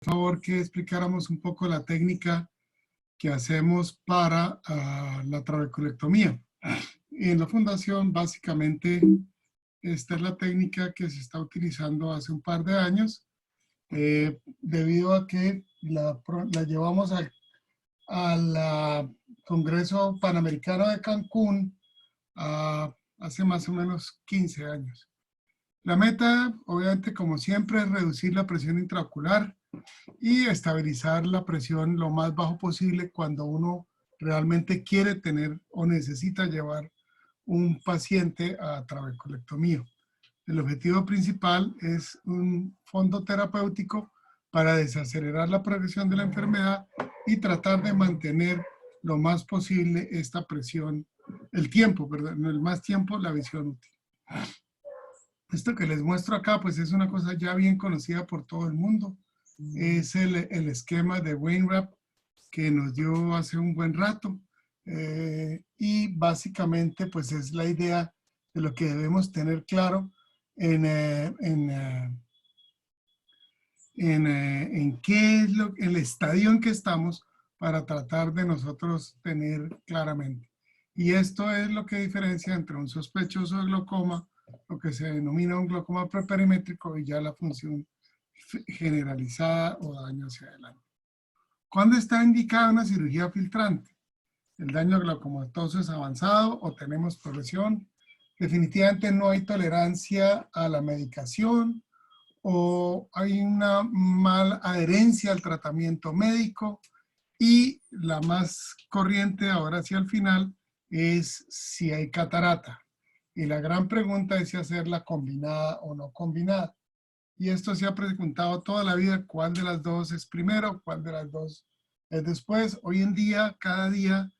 Por favor, que explicáramos un poco la técnica que hacemos para la trabeculectomía. En la fundación, básicamente, esta es la técnica que se está utilizando hace un par de años, debido a que la llevamos al Congreso Panamericano de Cancún hace más o menos 15 años. La meta, obviamente, como siempre, es reducir la presión intraocular y estabilizar la presión lo más bajo posible cuando uno realmente quiere tener o necesita llevar un paciente a trabeculectomía. El objetivo principal es un fondo terapéutico para desacelerar la progresión de la enfermedad y tratar de mantener lo más posible esta presión, el más tiempo, la visión útil. Esto que les muestro acá, pues es una cosa ya bien conocida por todo el mundo. Es el esquema de Wainwright que nos dio hace un buen rato. Y básicamente, pues es la idea de lo que debemos tener claro en qué es el estadio en que estamos para tratar de nosotros tener claramente. Y esto es lo que diferencia entre un sospechoso de glaucoma, lo que se denomina un glaucoma preperimétrico, y ya la función generalizada o daño hacia adelante. ¿Cuándo está indicada una cirugía filtrante? El daño glaucomatoso es avanzado o tenemos progresión. Definitivamente no hay tolerancia a la medicación o hay una mala adherencia al tratamiento médico. Y la más corriente ahora hacia el final es si hay catarata. Y la gran pregunta es si hacerla combinada o no combinada. Y esto se ha preguntado toda la vida, cuál de las dos es primero, cuál de las dos es después. Hoy en día, cada día,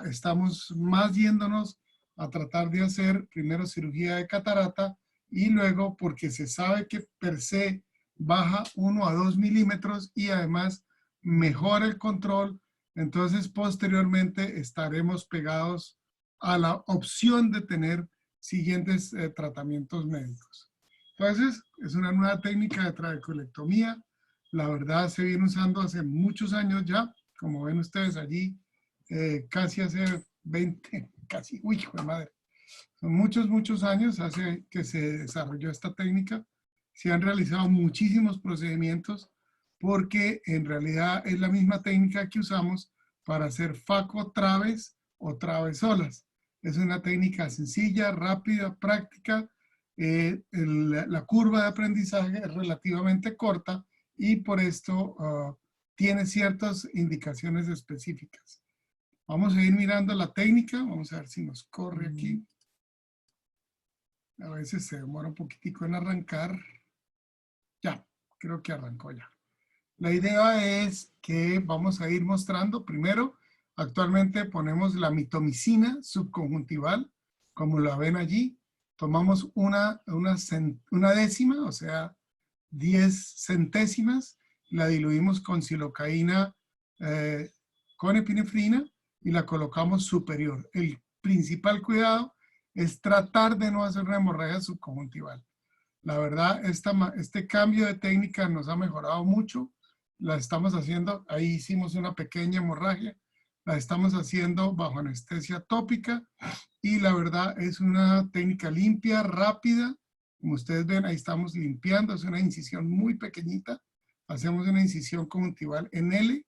estamos más yéndonos a tratar de hacer primero cirugía de catarata y luego, porque se sabe que per se baja 1 a 2 milímetros y además mejora el control, entonces posteriormente estaremos pegados a la opción de tener siguientes tratamientos médicos. Entonces, es una nueva técnica de trabeculectomía. La verdad se viene usando hace muchos años ya, como ven ustedes allí, casi hace 20, casi, uy, hijo de madre. Son muchos años hace que se desarrolló esta técnica. Se han realizado muchísimos procedimientos porque en realidad es la misma técnica que usamos para hacer facotraves o travesolas. Es una técnica sencilla, rápida, práctica. La curva de aprendizaje es relativamente corta y por esto tiene ciertas indicaciones específicas. Vamos a ir mirando la técnica. Vamos a ver si nos corre aquí. A veces se demora un poquitico en arrancar. Ya, creo que arrancó ya. La idea es que vamos a ir mostrando primero, actualmente ponemos la mitomicina subconjuntival, como la ven allí. Tomamos una décima, o sea, 10 centésimas, la diluimos con silocaína con epinefrina y la colocamos superior. El principal cuidado es tratar de no hacer una hemorragia subconjuntival. La verdad, este cambio de técnica nos ha mejorado mucho. La estamos haciendo, ahí hicimos una pequeña hemorragia, la estamos haciendo bajo anestesia tópica y la verdad es una técnica limpia, rápida. Como ustedes ven, ahí estamos limpiando, es una incisión muy pequeñita. Hacemos una incisión conjuntival en L,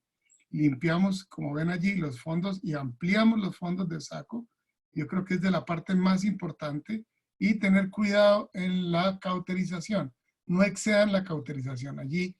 limpiamos, como ven allí, los fondos y ampliamos los fondos del saco. Yo creo que es de la parte más importante. Y tener cuidado en la cauterización. No excedan la cauterización. Allí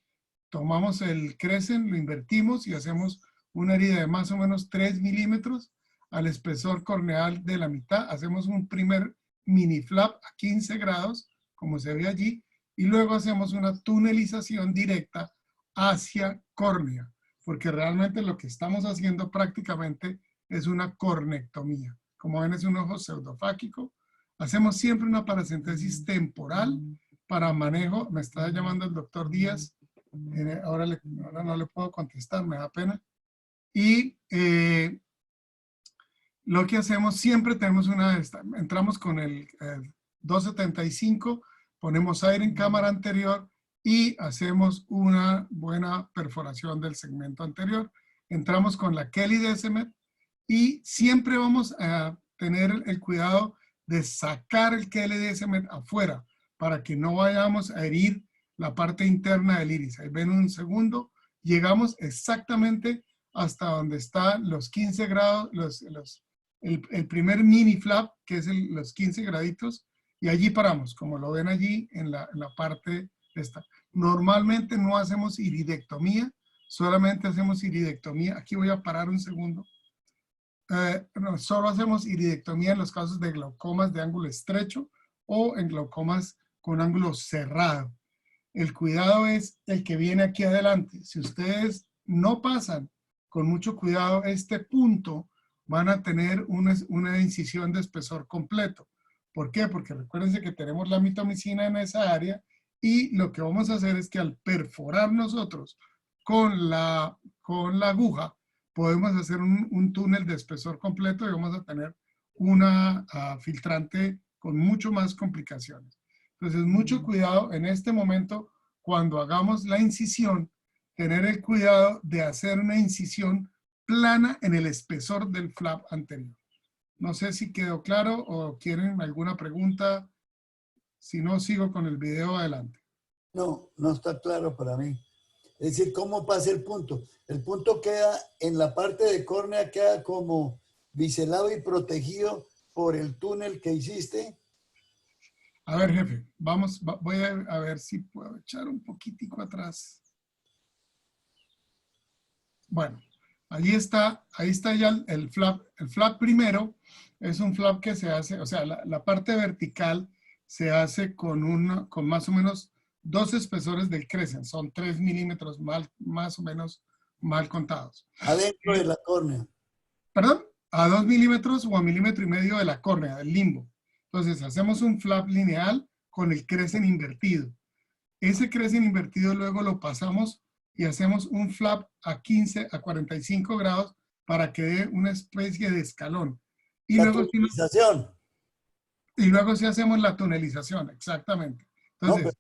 tomamos el crescent, lo invertimos y hacemos una herida de más o menos 3 milímetros al espesor corneal de la mitad. Hacemos un primer mini flap a 15 grados, como se ve allí, y luego hacemos una tunelización directa hacia córnea, porque realmente lo que estamos haciendo prácticamente es una cornectomía. Como ven, es un ojo pseudofáquico. Hacemos siempre una paracentesis temporal para manejo. Me está llamando el doctor Díaz. Ahora no le puedo contestar, me da pena. Y lo que hacemos, siempre tenemos entramos con el 275, ponemos aire en cámara anterior y hacemos una buena perforación del segmento anterior. Entramos con la Kelly Decimet y siempre vamos a tener el cuidado de sacar el Kelly Decimet afuera para que no vayamos a herir la parte interna del iris. Ahí ven un segundo, llegamos exactamente hasta donde están los 15 grados, el primer mini flap, que es los 15 graditos, y allí paramos, como lo ven allí en la parte esta. Normalmente no hacemos iridectomía, solamente hacemos iridectomía. Aquí voy a parar un segundo. No, solo hacemos iridectomía en los casos de glaucomas de ángulo estrecho o en glaucomas con ángulo cerrado. El cuidado es el que viene aquí adelante. Si ustedes no pasan con mucho cuidado este punto, van a tener una incisión de espesor completo. ¿Por qué? Porque recuérdense que tenemos la mitomicina en esa área y lo que vamos a hacer es que al perforar nosotros con la aguja, podemos hacer un túnel de espesor completo y vamos a tener una filtrante con mucho más complicaciones. Entonces, mucho cuidado en este momento cuando hagamos la incisión, tener el cuidado de hacer una incisión plana en el espesor del flap anterior. No sé si quedó claro o quieren alguna pregunta. Si no, sigo con el video adelante. No, no está claro para mí. Es decir, ¿cómo pasa el punto? El punto queda en la parte de córnea, queda como biselado y protegido por el túnel que hiciste. A ver, jefe, voy a ver si puedo echar un poquitico atrás. Bueno, ahí está ya el flap. El flap primero es un flap que se hace, o sea, la parte vertical se hace con más o menos 2 espesores del crescent. Son 3 milímetros más o menos mal contados. Adentro de la córnea. ¿Perdón? A 2 milímetros o a 1,5 milímetros de la córnea, del limbo. Entonces, hacemos un flap lineal con el crescent invertido. Ese crescent invertido luego lo pasamos y hacemos un flap a 45 grados para que dé una especie de escalón. Y La luego, tunelización. sí hacemos la tunelización, exactamente. Entonces, No,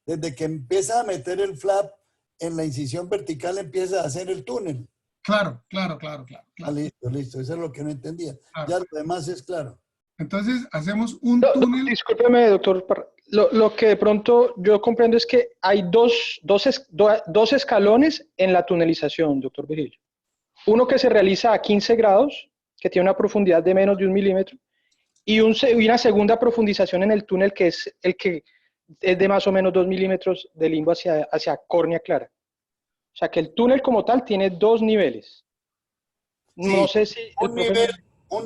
desde que empieza a meter el flap en la incisión vertical, empieza a hacer el túnel. claro. Ah, listo. Eso es lo que no entendía. Claro. Ya lo demás es claro. Entonces, hacemos un túnel. Discúlpeme, doctor. Lo que de pronto yo comprendo es que hay dos escalones en la tunelización, doctor Virgilio. Uno que se realiza a 15 grados, que tiene una profundidad de menos de 1 milímetro, y una segunda profundización en el túnel, que es el que es de más o menos 2 milímetros de limbo hacia córnea clara. O sea que el túnel como tal tiene 2 niveles. No sé si... Un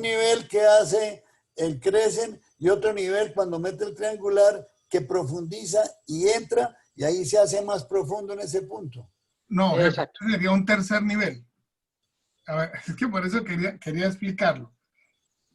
nivel que hace el crescent y otro nivel cuando mete el triangular que profundiza y entra y ahí se hace más profundo en ese punto. No, sería un tercer nivel. A ver, es que por eso quería explicarlo.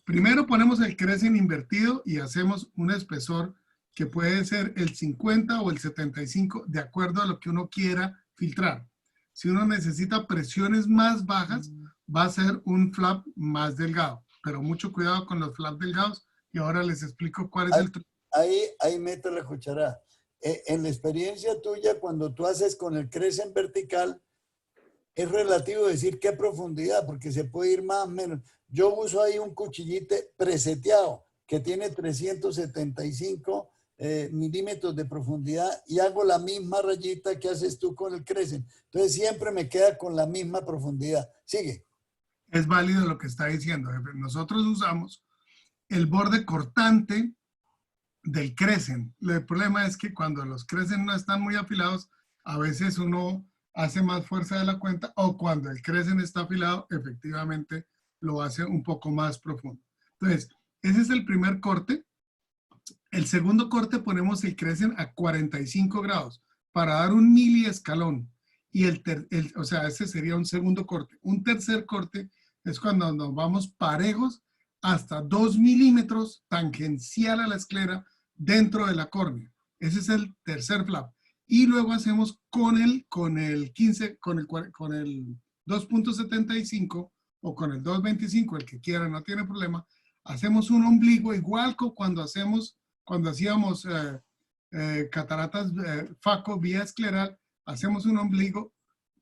Primero ponemos el crescent invertido y hacemos un espesor que puede ser el 50 o el 75 de acuerdo a lo que uno quiera filtrar. Si uno necesita presiones más bajas, va a ser un flap más delgado. Pero mucho cuidado con los flaps delgados y ahora les explico cuál es el... Ahí meto la cuchara. En la experiencia tuya, cuando tú haces con el crescent vertical, es relativo decir qué profundidad, porque se puede ir más o menos. Yo uso ahí un cuchillite preseteado que tiene 375 milímetros de profundidad y hago la misma rayita que haces tú con el crescent. Entonces siempre me queda con la misma profundidad. Sigue. Es válido lo que está diciendo, jefe. Nosotros usamos el borde cortante del crescent. El problema es que cuando los crescent no están muy afilados, a veces uno hace más fuerza de la cuenta, o cuando el crescent está afilado, efectivamente lo hace un poco más profundo. Entonces, ese es el primer corte. El segundo corte ponemos el crescent a 45 grados para dar un mili escalón. Y o sea, ese sería un segundo corte. Un tercer corte es cuando nos vamos parejos hasta 2 milímetros tangencial a la esclera dentro de la córnea. Ese es el tercer flap. Y luego hacemos con el 2.75 o con el 2.25, el que quiera, no tiene problema. Hacemos un ombligo igual que cuando hacíamos cataratas FACO vía escleral, hacemos un ombligo,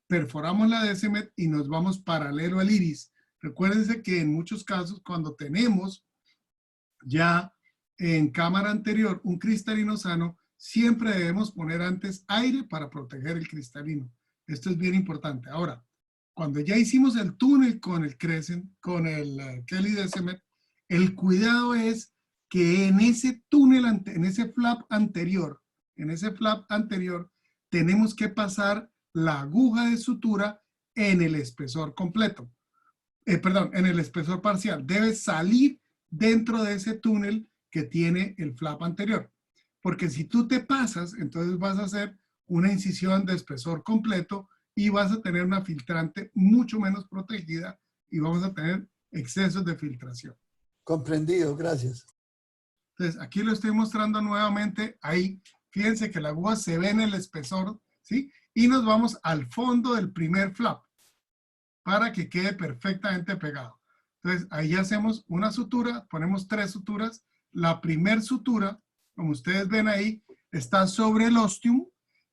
perforamos la DSMED y nos vamos paralelo al iris. Recuérdense que en muchos casos cuando tenemos ya en cámara anterior un cristalino sano, siempre debemos poner antes aire para proteger el cristalino. Esto es bien importante. Ahora, cuando ya hicimos el túnel con el Crescent, con el Kelly DSMED, el cuidado es que en ese túnel, en ese flap anterior, tenemos que pasar la aguja de sutura en el espesor completo. Perdón, en el espesor parcial. Debe salir dentro de ese túnel que tiene el flap anterior. Porque si tú te pasas, entonces vas a hacer una incisión de espesor completo y vas a tener una filtrante mucho menos protegida y vamos a tener excesos de filtración. Comprendido, gracias. Entonces, aquí lo estoy mostrando nuevamente. Ahí, fíjense que la aguja se ve en el espesor, ¿sí? Y nos vamos al fondo del primer flap para que quede perfectamente pegado. Entonces, ahí hacemos una sutura, ponemos 3 suturas. La primer sutura, como ustedes ven ahí, está sobre el ostium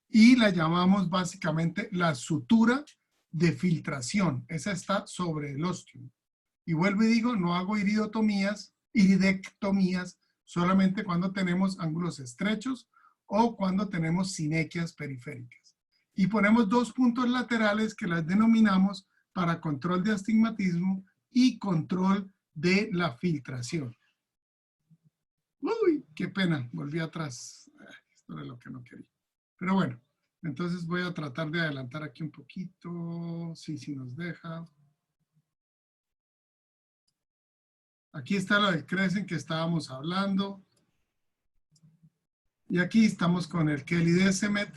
y la llamamos básicamente la sutura de filtración. Esa está sobre el ostium. Y vuelvo y digo, no hago iridectomías, solamente cuando tenemos ángulos estrechos o cuando tenemos sinequias periféricas. Y ponemos 2 puntos laterales que las denominamos para control de astigmatismo y control de la filtración. Uy, qué pena, volví atrás. Esto era lo que no quería. Pero bueno, entonces voy a tratar de adelantar aquí un poquito, si nos deja. Aquí está lo del Crescent que estábamos hablando. Y aquí estamos con el Kelly DSMED.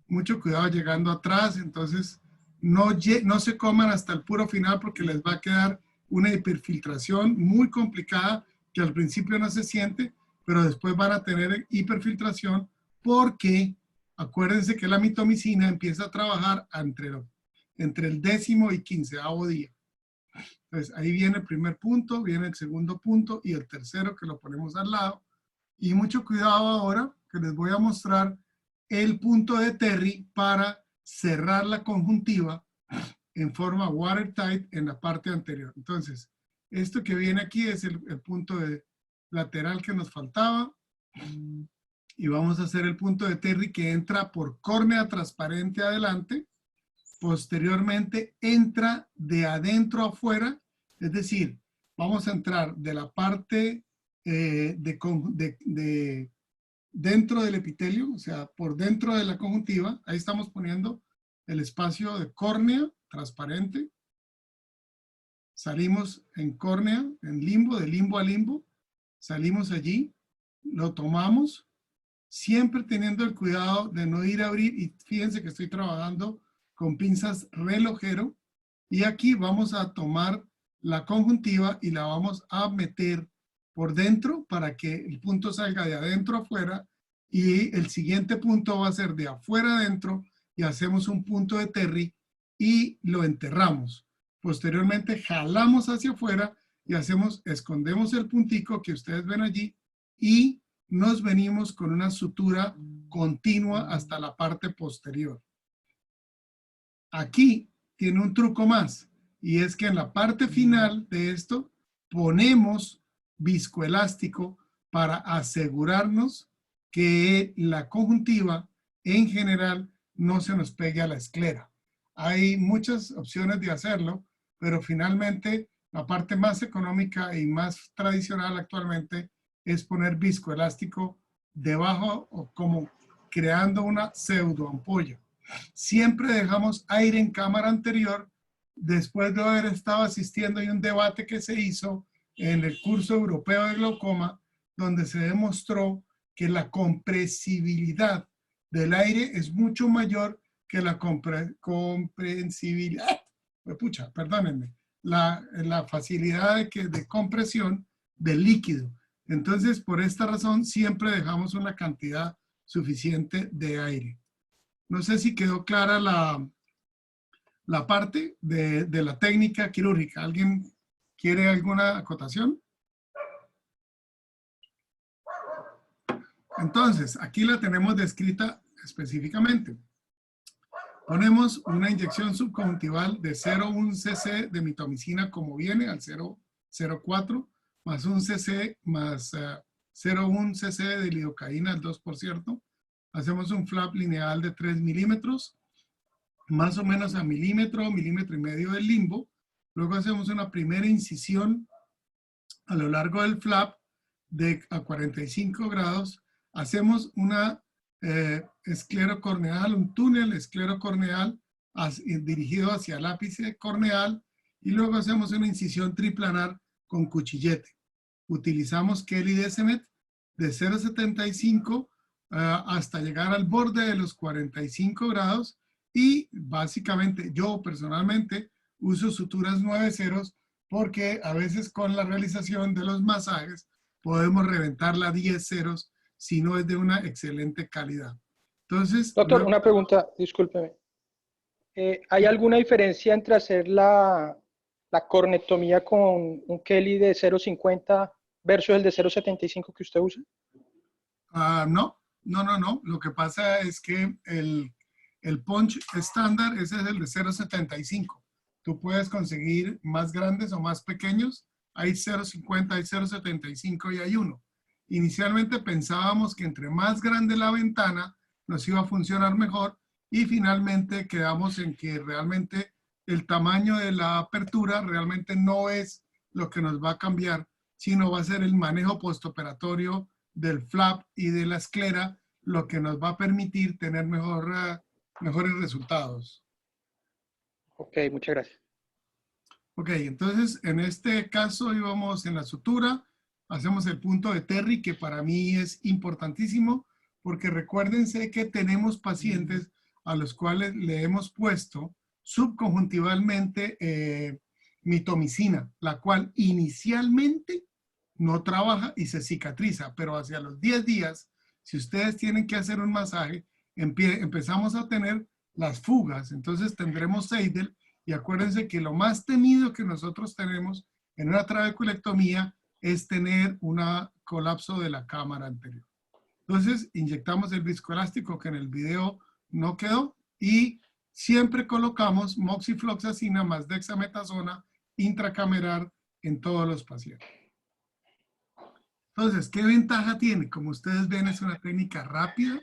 Mucho cuidado llegando atrás, entonces no se coman hasta el puro final porque les va a quedar una hiperfiltración muy complicada que al principio no se siente, pero después van a tener hiperfiltración porque acuérdense que la mitomicina empieza a trabajar entre el 10º y 15º día. Entonces ahí viene el primer punto, viene el segundo punto y el tercero que lo ponemos al lado. Y mucho cuidado ahora que les voy a mostrar el punto de Terry para cerrar la conjuntiva en forma watertight en la parte anterior. Entonces, esto que viene aquí es el punto lateral que nos faltaba. Y vamos a hacer el punto de Terry que entra por córnea transparente adelante. Posteriormente entra de adentro a afuera. Es decir, vamos a entrar de la parte dentro del epitelio, o sea, por dentro de la conjuntiva. Ahí estamos poniendo el espacio de córnea transparente. Salimos en córnea, en limbo, de limbo a limbo. Salimos allí, lo tomamos, siempre teniendo el cuidado de no ir a abrir. Y fíjense que estoy trabajando con pinzas relojero. Y aquí vamos a tomar la conjuntiva y la vamos a meter por dentro para que el punto salga de adentro a afuera y el siguiente punto va a ser de afuera adentro y hacemos un punto de Terry y lo enterramos. Posteriormente jalamos hacia afuera y escondemos el puntico que ustedes ven allí y nos venimos con una sutura continua hasta la parte posterior. Aquí tiene un truco más y es que en la parte final de esto ponemos viscoelástico para asegurarnos que la conjuntiva en general no se nos pegue a la esclera. Hay muchas opciones de hacerlo, pero finalmente la parte más económica y más tradicional actualmente es poner viscoelástico debajo o como creando una pseudo ampolla. Siempre dejamos aire en cámara anterior después de haber estado asistiendo a un debate que se hizo en el curso europeo de glaucoma, donde se demostró que la compresibilidad del aire es mucho mayor que la comprensibilidad, perdónenme, la facilidad de compresión del líquido. Entonces, por esta razón, siempre dejamos una cantidad suficiente de aire. No sé si quedó clara la parte de la técnica quirúrgica. ¿Alguien quiere alguna acotación? Entonces, aquí la tenemos descrita específicamente. Ponemos una inyección subconjuntival de 0,1 cc de mitomicina como viene al 0,04 más 1 cc más 0,1 cc de lidocaína al 2%. Hacemos un flap lineal de 3 milímetros, más o menos a milímetro, milímetro y medio del limbo. Luego hacemos una primera incisión a lo largo del flap a 45 grados. Hacemos una esclerocorneal, un túnel esclerocorneal dirigido hacia el ápice corneal y luego hacemos una incisión triplanar con cuchillete. Utilizamos Kelly Decimet de 0,75 hasta llegar al borde de los 45 grados y básicamente yo personalmente uso suturas 9 ceros porque a veces con la realización de los masajes podemos reventar la 10 ceros si no es de una excelente calidad. Entonces, doctor, una pregunta, discúlpeme. ¿Hay alguna diferencia entre hacer la cornectomía con un Kelly de 0,50 versus el de 0,75 que usted usa? No. Lo que pasa es que el punch estándar, ese es el de 0,75. Tú puedes conseguir más grandes o más pequeños. Hay 0,50, hay 0,75 y hay uno. Inicialmente pensábamos que entre más grande la ventana nos iba a funcionar mejor y finalmente quedamos en que realmente el tamaño de la apertura realmente no es lo que nos va a cambiar, sino va a ser el manejo postoperatorio del flap y de la esclera lo que nos va a permitir tener mejores resultados. Ok, muchas gracias. Ok, entonces en este caso íbamos en la sutura, hacemos el punto de Terry, que para mí es importantísimo, porque recuérdense que tenemos pacientes a los cuales le hemos puesto subconjuntivalmente mitomicina, la cual inicialmente no trabaja y se cicatriza, pero hacia los 10 días, si ustedes tienen que hacer un masaje, empezamos a tener las fugas, entonces tendremos Seidel, y acuérdense que lo más temido que nosotros tenemos en una trabeculectomía es tener un colapso de la cámara anterior. Entonces, inyectamos el viscoelástico que en el video no quedó y siempre colocamos moxifloxacina más dexametasona intracameral en todos los pacientes. Entonces, ¿qué ventaja tiene? Como ustedes ven, es una técnica rápida,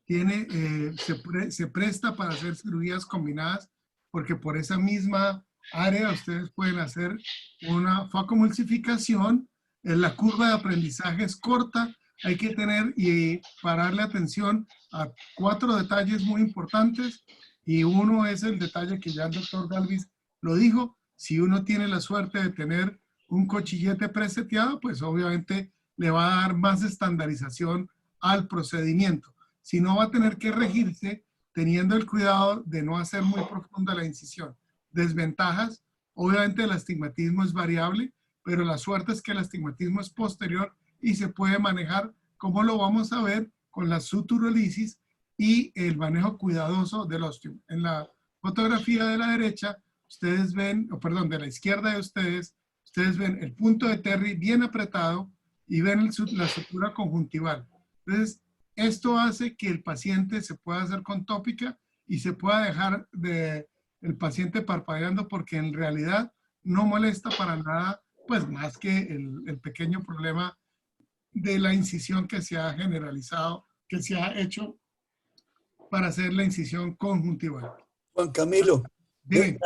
se presta para hacer cirugías combinadas porque por esa misma área ustedes pueden hacer una facomulsificación. La curva de aprendizaje es corta, hay que tener y pararle atención a 4 detalles muy importantes y uno es el detalle que ya el doctor Galvis lo dijo. Si uno tiene la suerte de tener un cuchillete preseteado, pues obviamente le va a dar más estandarización al procedimiento. Si no, va a tener que regirse teniendo el cuidado de no hacer muy profunda la incisión. Desventajas, obviamente el astigmatismo es variable, pero la suerte es que el astigmatismo es posterior y se puede manejar, como lo vamos a ver, con la suturolisis y el manejo cuidadoso del ostium. En la fotografía de la derecha, ustedes ven, perdón, de la izquierda de ustedes ven el punto de Terry bien apretado y ven la sutura conjuntival. Entonces, esto hace que el paciente se pueda hacer con tópica y se pueda dejar el paciente parpadeando porque en realidad no molesta para nada, pues más que el pequeño problema de la incisión que se ha generalizado, que se ha hecho para hacer la incisión conjuntival. Juan Camilo, deja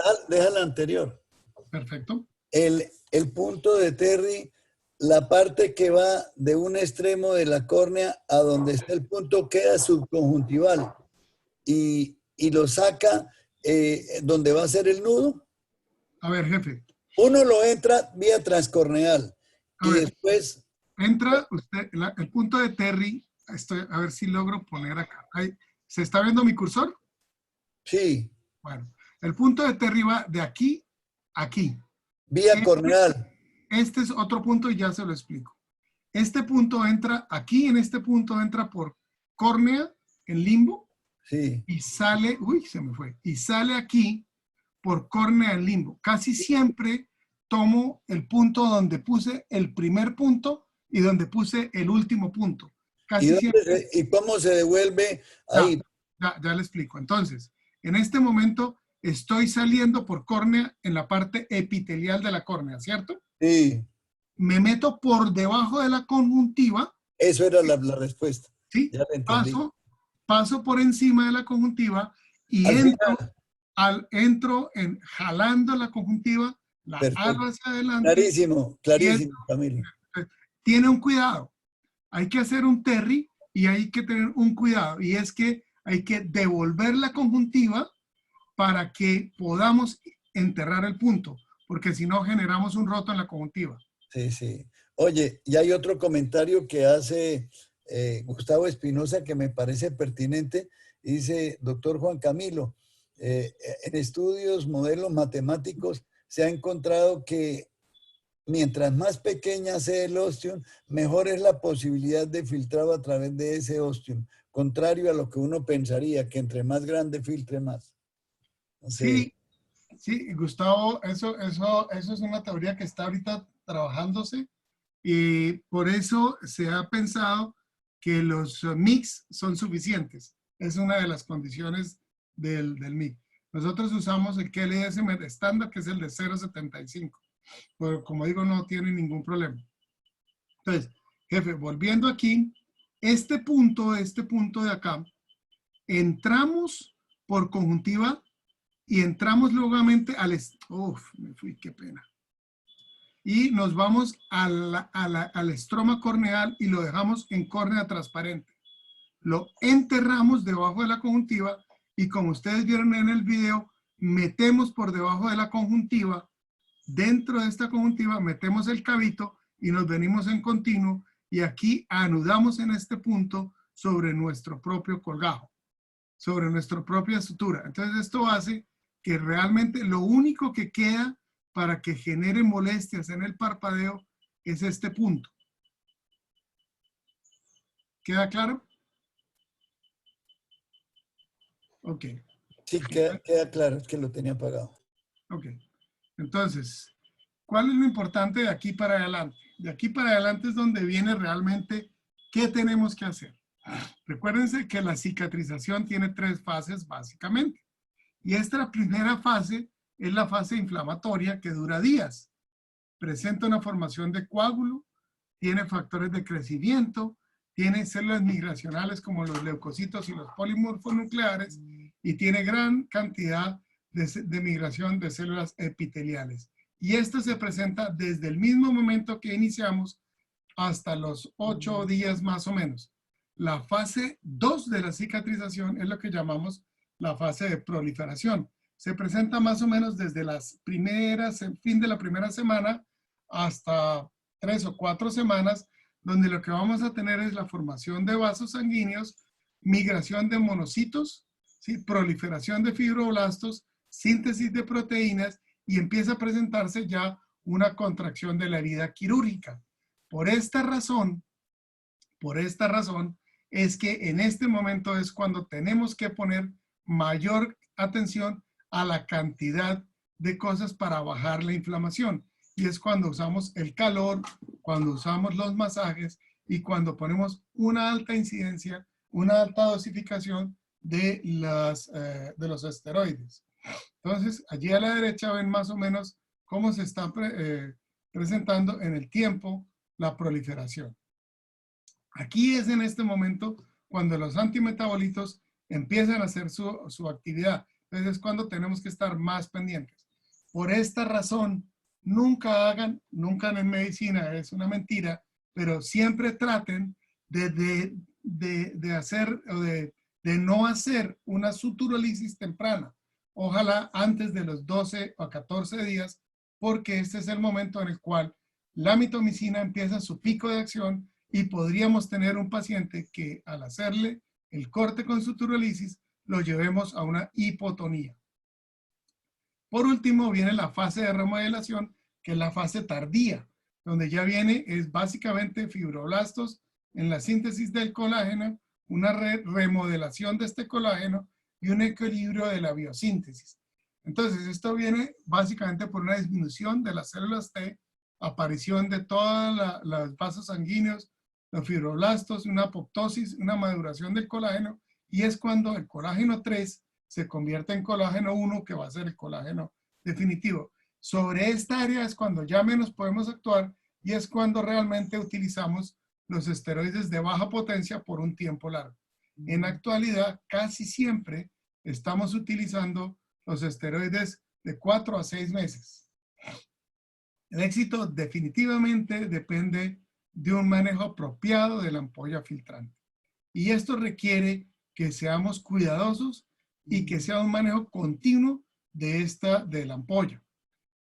la anterior. Perfecto. El punto de Terry, la parte que va de un extremo de la córnea a donde está el punto queda subconjuntival y lo saca donde va a ser el nudo. A ver, jefe. Uno lo entra vía transcorneal y después... Entra usted, el punto de Terry, a ver si logro poner acá. Ahí, ¿se está viendo mi cursor? Sí. Bueno, el punto de Terry va de aquí a aquí. Vía corneal. Este es otro punto y ya se lo explico. Este punto entra aquí, en este punto entra por córnea, en limbo. Sí. Y sale, uy, se me fue. Y sale aquí por córnea en limbo. Casi siempre tomo el punto donde puse el primer punto y donde puse el último punto. Casi siempre. ¿Y cómo se devuelve ahí? Ya le explico. Entonces, en este momento estoy saliendo por córnea en la parte epitelial de la córnea, ¿cierto? Sí, Me meto por debajo de la conjuntiva, eso era la respuesta. ¿sí? Ya la entendí. Paso por encima de la conjuntiva y Al final, entro jalando la conjuntiva, la perfecto. alas hacia adelante Clarísimo, y clarísimo, Camilo. tiene un cuidado. Hay que hacer un Terry y hay que tener un cuidado, y es que hay que devolver la conjuntiva para que podamos enterrar el punto, porque si no generamos un roto en la conjuntiva. Sí, sí. Oye, y hay otro comentario que hace Gustavo Espinosa que me parece pertinente. Dice, doctor Juan Camilo, en estudios, modelos matemáticos, se ha encontrado que mientras más pequeña sea el ostium, mejor es la posibilidad de filtrado a través de ese ostium, contrario a lo que uno pensaría, que entre más grande filtre más. No sé. Sí, sí, Gustavo, eso es una teoría que está ahorita trabajándose y por eso se ha pensado que los mix son suficientes. Es una de las condiciones del mix. Nosotros usamos el KLS estándar, que es el de 0.75. Pero como digo, no tiene ningún problema. Entonces, jefe, volviendo aquí, este punto de acá, entramos por conjuntiva y entramos nuevamente uf, me fui, qué pena. Y nos vamos al estroma corneal y lo dejamos en córnea transparente. Lo enterramos debajo de la conjuntiva y como ustedes vieron en el video, metemos por debajo de la conjuntiva. Dentro de esta conjuntiva metemos el cavito y nos venimos en continuo y aquí anudamos en este punto sobre nuestro propio colgajo, sobre nuestra propia sutura. Entonces esto hace que realmente lo único que queda para que genere molestias en el parpadeo es este punto. ¿Queda claro? Ok. Sí, queda claro, es que lo tenía apagado. Ok. Entonces, ¿cuál es lo importante de aquí para adelante? De aquí para adelante es donde viene realmente qué tenemos que hacer. Recuérdense que la cicatrización tiene 3 fases básicamente. Y esta primera fase es la fase inflamatoria que dura días. Presenta una formación de coágulo, tiene factores de crecimiento, tiene células migracionales como los leucocitos y los polimorfonucleares y tiene gran cantidad de migración de células epiteliales. Y esto se presenta desde el mismo momento que iniciamos hasta los 8 días más o menos. La fase 2 de la cicatrización es lo que llamamos la fase de proliferación. Se presenta más o menos desde el fin de la primera semana hasta 3 o 4 semanas, donde lo que vamos a tener es la formación de vasos sanguíneos, migración de monocitos, ¿sí? Proliferación de fibroblastos, síntesis de proteínas y empieza a presentarse ya una contracción de la herida quirúrgica. Por esta razón es que en este momento es cuando tenemos que poner mayor atención a la cantidad de cosas para bajar la inflamación. Y es cuando usamos el calor, cuando usamos los masajes y cuando ponemos una alta incidencia, una alta dosificación de los esteroides. Entonces, allí a la derecha ven más o menos cómo se está presentando en el tiempo la proliferación. Aquí es en este momento cuando los antimetabolitos empiezan a hacer su actividad. Entonces es cuando tenemos que estar más pendientes. Por esta razón, nunca en medicina, es una mentira, pero siempre traten de hacer o de no hacer una suturólisis temprana. Ojalá antes de los 12 o 14 días, porque este es el momento en el cual la mitomicina empieza su pico de acción y podríamos tener un paciente que al hacerle el corte con suturólisis lo llevemos a una hipotonía. Por último viene la fase de remodelación, que es la fase tardía, donde ya viene, es básicamente fibroblastos en la síntesis del colágeno, una remodelación de este colágeno y un equilibrio de la biosíntesis. Entonces, esto viene básicamente por una disminución de las células T, aparición de todos los vasos sanguíneos, los fibroblastos, una apoptosis, una maduración del colágeno, y es cuando el colágeno 3 se convierte en colágeno 1, que va a ser el colágeno definitivo. Sobre esta área es cuando ya menos podemos actuar y es cuando realmente utilizamos los esteroides de baja potencia por un tiempo largo. En la actualidad, casi siempre estamos utilizando los esteroides de 4 a 6 meses. El éxito definitivamente depende de un manejo apropiado de la ampolla filtrante. Y esto requiere que seamos cuidadosos y que sea un manejo continuo de la ampolla.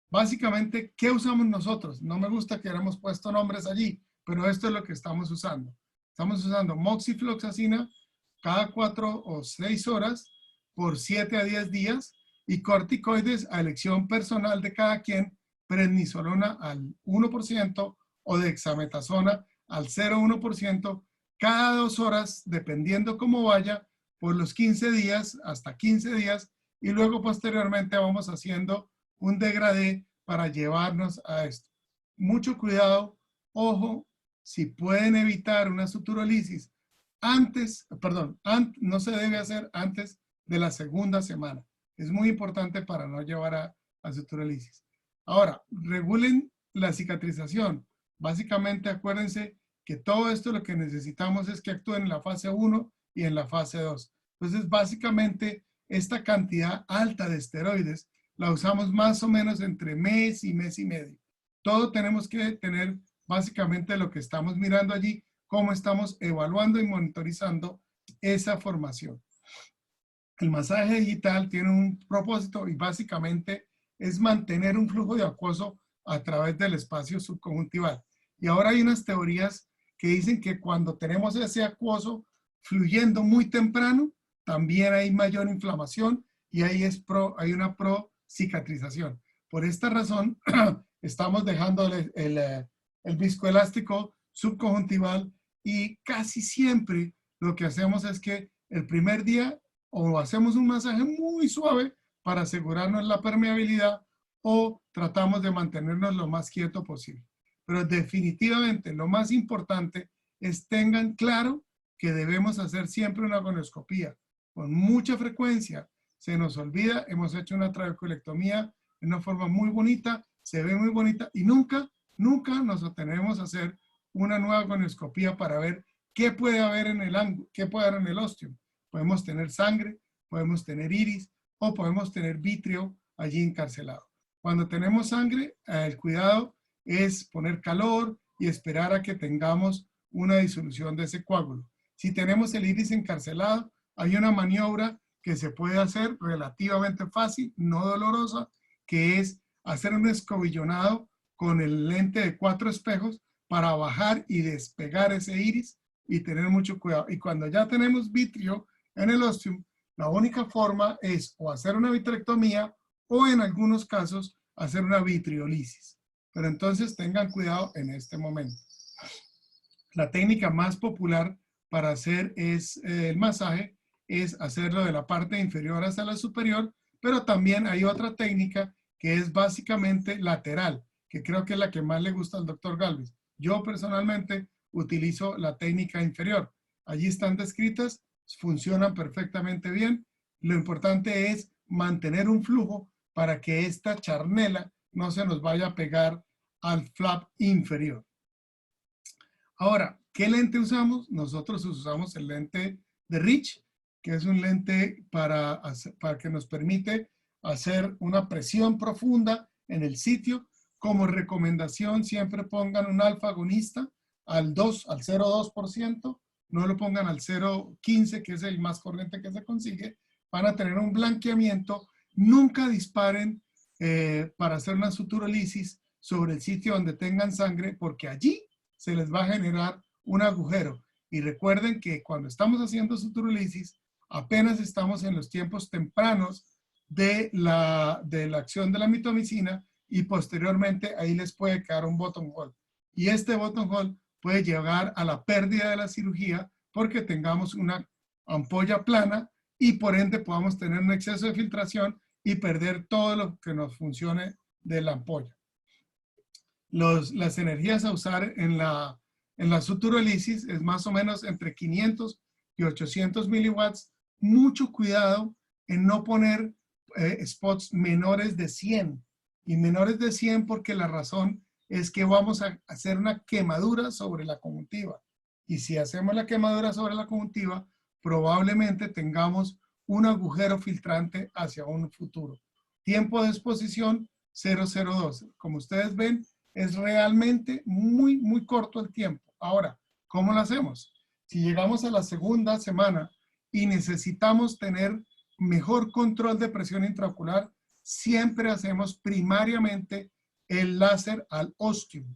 Básicamente, ¿qué usamos nosotros? No me gusta que hayamos puesto nombres allí, pero esto es lo que estamos usando. Estamos usando moxifloxacina cada 4 o 6 horas por 7 a 10 días y corticoides a elección personal de cada quien, prednisolona al 1% o dexametasona al 0,1% cada 2 horas, dependiendo cómo vaya, por los 15 días, hasta 15 días, y luego posteriormente vamos haciendo un degradé para llevarnos a esto. Mucho cuidado, ojo, si pueden evitar una suturolisis no se debe hacer antes de la segunda semana. Es muy importante para no llevar a suturolisis. Ahora, regulen la cicatrización. Básicamente, acuérdense que todo esto lo que necesitamos es que actúen en la fase 1 y en la fase 2. Entonces, básicamente, esta cantidad alta de esteroides la usamos más o menos entre mes y medio. Todo tenemos que tener básicamente lo que estamos mirando allí, cómo estamos evaluando y monitorizando esa formación. El masaje digital tiene un propósito y básicamente es mantener un flujo de acuoso a través del espacio subconjuntival. Y ahora hay unas teorías que dicen que cuando tenemos ese acuoso fluyendo muy temprano, también hay mayor inflamación y ahí hay una cicatrización. Por esta razón, estamos dejando el viscoelástico subconjuntival y casi siempre lo que hacemos es que el primer día o hacemos un masaje muy suave para asegurarnos la permeabilidad o tratamos de mantenernos lo más quieto posible. Pero definitivamente lo más importante es tengan claro que debemos hacer siempre una gonioscopía con mucha frecuencia. Se nos olvida, hemos hecho una trabeculectomía de una forma muy bonita, se ve muy bonita y nunca nos atenemos a hacer una nueva gonioscopía para ver qué puede haber en el ángulo, qué puede haber en el ostium. Podemos tener sangre, podemos tener iris o podemos tener vitrio allí encarcelado. Cuando tenemos sangre, el cuidado es poner calor y esperar a que tengamos una disolución de ese coágulo. Si tenemos el iris encarcelado, hay una maniobra que se puede hacer relativamente fácil, no dolorosa, que es hacer un escobillonado con el lente de 4 espejos para bajar y despegar ese iris y tener mucho cuidado. Y cuando ya tenemos vitrio en el ostium, la única forma es o hacer una vitrectomía o en algunos casos hacer una vitriolisis. Pero entonces tengan cuidado en este momento. La técnica más popular para hacer el masaje es hacerlo de la parte inferior hasta la superior, pero también hay otra técnica que es básicamente lateral, que creo que es la que más le gusta al doctor Galvez. Yo personalmente utilizo la técnica inferior. Allí están descritas, funcionan perfectamente bien. Lo importante es mantener un flujo para que esta charnela no se nos vaya a pegar al flap inferior. Ahora, ¿qué lente usamos? Nosotros usamos el lente de Rich, que es un lente para que nos permite hacer una presión profunda en el sitio. Como recomendación, siempre pongan un alfa agonista al 0,2%, no lo pongan al 0,15, que es el más corriente que se consigue. Van a tener un blanqueamiento. Nunca disparen para hacer una suturolisis sobre el sitio donde tengan sangre, porque allí se les va a generar un agujero. Y recuerden que cuando estamos haciendo suturolisis, apenas estamos en los tiempos tempranos de la acción de la mitomicina y posteriormente ahí les puede quedar un buttonhole. Y este buttonhole puede llegar a la pérdida de la cirugía porque tengamos una ampolla plana y por ende podamos tener un exceso de filtración y perder todo lo que nos funcione de la ampolla. Las energías a usar en la En la suturólisis es más o menos entre 500 y 800 miliwatts. Mucho cuidado en no poner spots menores de 100. Y menores de 100 porque la razón es que vamos a hacer una quemadura sobre la conjuntiva. Y si hacemos la quemadura sobre la conjuntiva, probablemente tengamos un agujero filtrante hacia un futuro. Tiempo de exposición 0,02. Como ustedes ven, es realmente muy corto el tiempo. Ahora, ¿cómo lo hacemos? Si llegamos a la segunda semana y necesitamos tener mejor control de presión intraocular, siempre hacemos primariamente el láser al ostium.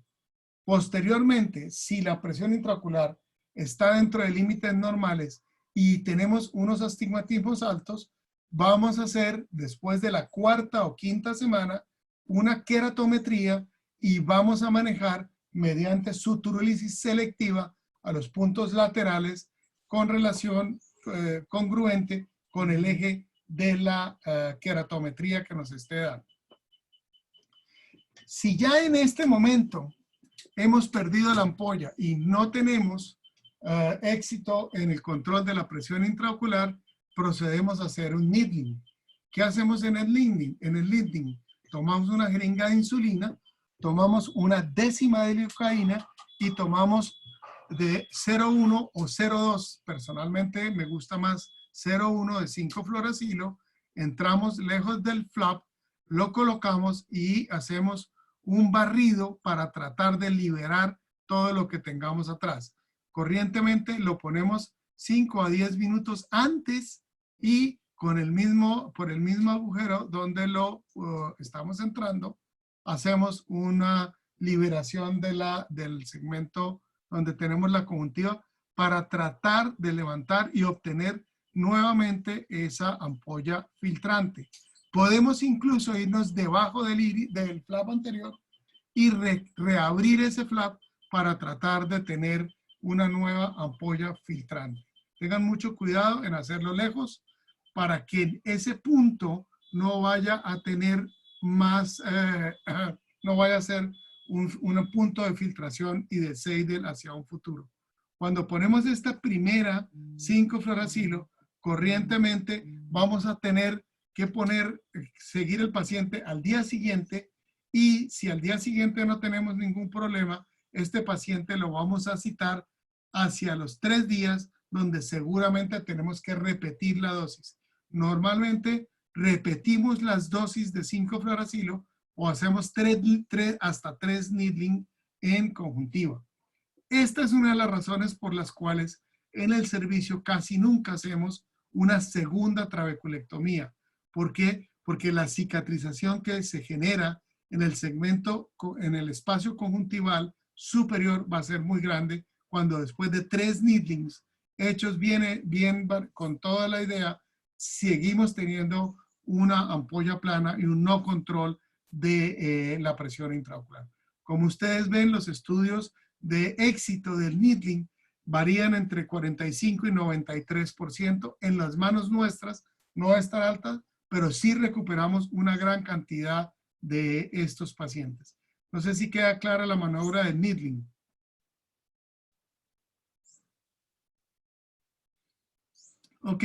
Posteriormente, si la presión intraocular está dentro de límites normales y tenemos unos astigmatismos altos, vamos a hacer, después de la cuarta o quinta semana, una queratometría y vamos a manejar mediante suturólisis selectiva a los puntos laterales con relación congruente con el eje de la queratometría que nos esté dando. Si ya en este momento hemos perdido la ampolla y no tenemos éxito en el control de la presión intraocular, procedemos a hacer un needling. ¿Qué hacemos en el needling? Tomamos una jeringa de insulina, tomamos una décima de lidocaína y tomamos de 0,1 o 0,2. Personalmente me gusta más 0,1 de 5-fluoracilo. Entramos lejos del flap, lo colocamos y hacemos un barrido para tratar de liberar todo lo que tengamos atrás. Corrientemente lo ponemos 5 a 10 minutos antes y por el mismo agujero donde lo estamos entrando, hacemos una liberación del segmento donde tenemos la conjuntiva para tratar de levantar y obtener nuevamente esa ampolla filtrante. Podemos incluso irnos debajo del flap anterior y reabrir ese flap para tratar de tener una nueva ampolla filtrante. Tengan mucho cuidado en hacerlo lejos para que en ese punto no vaya a tener más, no vaya a ser un punto de filtración y de Seidel hacia un futuro. Cuando ponemos esta primera 5-fluoracilo, corrientemente vamos a tener que seguir el paciente al día siguiente y si al día siguiente no tenemos ningún problema, este paciente lo vamos a citar hacia los 3 días donde seguramente tenemos que repetir la dosis. Normalmente repetimos las dosis de 5-fluoracilo o hacemos hasta 3 needling en conjuntiva. Esta es una de las razones por las cuales en el servicio casi nunca hacemos una segunda trabeculectomía. ¿Por qué? Porque la cicatrización que se genera en el segmento, en el espacio conjuntival superior va a ser muy grande cuando después de 3 needlings hechos bien con toda la idea, seguimos teniendo una ampolla plana y un no control de la presión intraocular. Como ustedes ven, los estudios de éxito del needling varían entre 45 y 93%. En las manos nuestras no es tan alta, pero sí recuperamos una gran cantidad de estos pacientes. No sé si queda clara la maniobra del needling. Ok,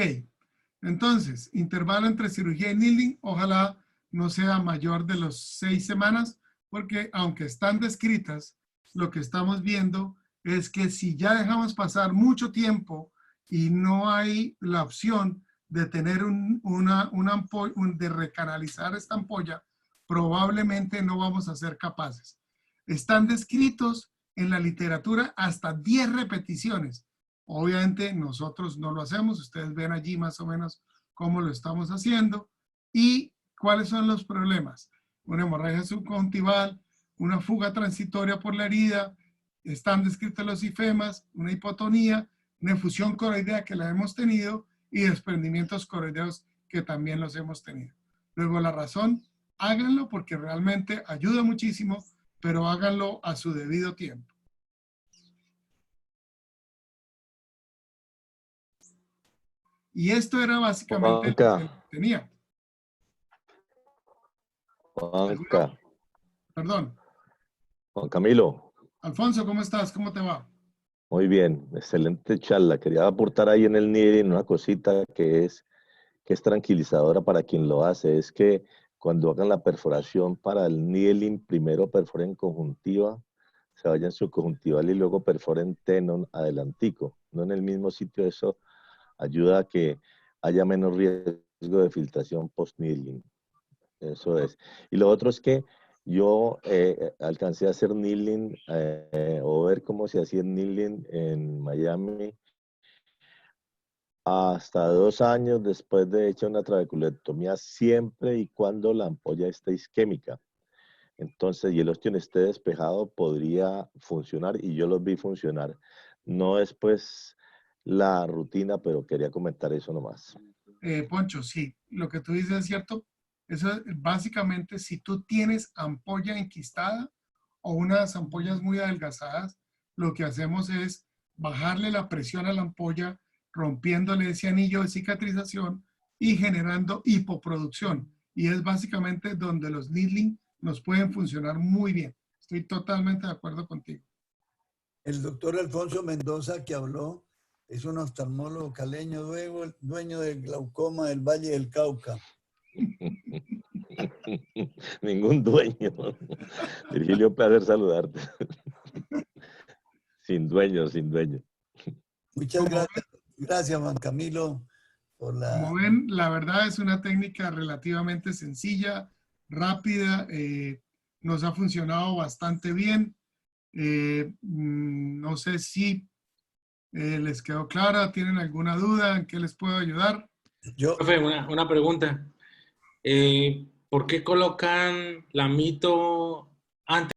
entonces, intervalo entre cirugía y needling, ojalá no sea mayor de los 6 semanas, porque aunque están descritas, lo que estamos viendo es que si ya dejamos pasar mucho tiempo y no hay la opción de tener de recanalizar esta ampolla, probablemente no vamos a ser capaces. Están descritos en la literatura hasta 10 repeticiones. Obviamente nosotros no lo hacemos, ustedes ven allí más o menos cómo lo estamos haciendo y cuáles son los problemas. Una hemorragia subconjuntival, una fuga transitoria por la herida, están descritos los ifemas, una hipotonía, una efusión coroidea que la hemos tenido y desprendimientos coroideos que también los hemos tenido. Luego la razón, háganlo porque realmente ayuda muchísimo, pero háganlo a su debido tiempo. Y esto era básicamente lo que tenía. Juanca. Perdón. Juan Camilo. Alfonso, ¿cómo estás? ¿Cómo te va? Muy bien, excelente charla. Quería aportar ahí en el needling una cosita que es tranquilizadora para quien lo hace. Es que cuando hagan la perforación para el needling, primero perforen conjuntiva, se vayan subconjuntival y luego perforen tenon adelantico, no en el mismo sitio. Eso ayuda a que haya menos riesgo de filtración post-needling. Eso es. Y lo otro es que yo alcancé a hacer kneeling o ver cómo se hacía kneeling en Miami hasta 2 años después de hecho una trabeculectomía, siempre y cuando la ampolla esté isquémica. Entonces, y el ostión esté despejado, podría funcionar y yo los vi funcionar. No es pues la rutina, pero quería comentar eso nomás. Poncho, sí, lo que tú dices es cierto. Eso es básicamente si tú tienes ampolla enquistada o unas ampollas muy adelgazadas, lo que hacemos es bajarle la presión a la ampolla, rompiéndole ese anillo de cicatrización y generando hipoproducción. Y es básicamente donde los needling nos pueden funcionar muy bien. Estoy totalmente de acuerdo contigo. El doctor Alfonso Mendoza, que habló, es un oftalmólogo caleño, dueño del glaucoma del Valle del Cauca. Ningún dueño. Virgilio, un placer saludarte. Sin dueño, sin dueño. Muchas gracias. Gracias, Juan Camilo, por la... Como ven, la verdad es una técnica relativamente sencilla, rápida, nos ha funcionado bastante bien. No sé si les quedó clara, ¿tienen alguna duda? ¿En qué les puedo ayudar? Yo, Profe, una pregunta. ¿Por qué colocan la mito antes